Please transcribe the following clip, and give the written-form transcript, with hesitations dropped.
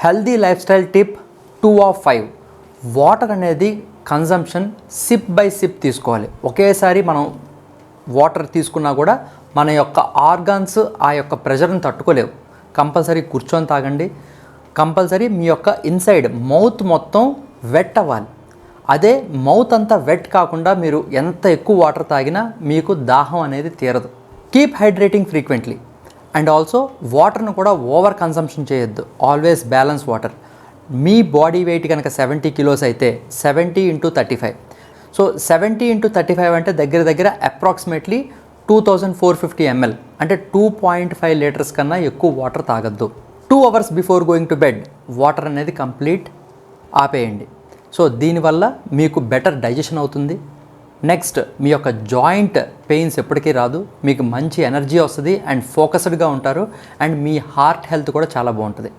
Healthy life style tip 2 of 5. Water అనేది consumption SIP by SIP తీసుకోవాలి. ఒకేసారి మనం వాటర్ తీసుకున్నా కూడా మన యొక్క ఆర్గాన్స్ ఆ యొక్క ప్రెషర్ని తట్టుకోలేవు. కంపల్సరీ కూర్చొని తాగండి. కంపల్సరీ మీ యొక్క ఇన్సైడ్ మౌత్ మొత్తం వెట్ అవ్వాలి. అదే మౌత్ అంతా వెట్ కాకుండా మీరు ఎంత ఎక్కువ వాటర్ తాగినా మీకు దాహం అనేది తీరదు. Keep hydrating frequently. And also వాటర్ను కూడా ఓవర్ కన్సంప్షన్ చేయొద్దు. Always balance water. మీ బాడీ వెయిట్ కనుక 70 కిలోస్ అయితే 70 × 35. సో 70 × 35 అంటే దగ్గర దగ్గర అప్రాక్సిమేట్లీ 2450 ml, అంటే 2.5 లీటర్స్ కన్నా ఎక్కువ వాటర్ తాగొద్దు. 2 hours before going to bed water అనేది కంప్లీట్ ఆపేయండి. సో దీనివల్ల మీకు బెటర్ డైజెషన్ అవుతుంది. నెక్స్ట్, మీ యొక్క జాయింట్ పెయిన్స్ ఎప్పటికీ రాదు. మీకు మంచి ఎనర్జీ వస్తుంది అండ్ ఫోకస్డ్గా ఉంటారు. అండ్ మీ హార్ట్ హెల్త్ కూడా చాలా బాగుంటుంది.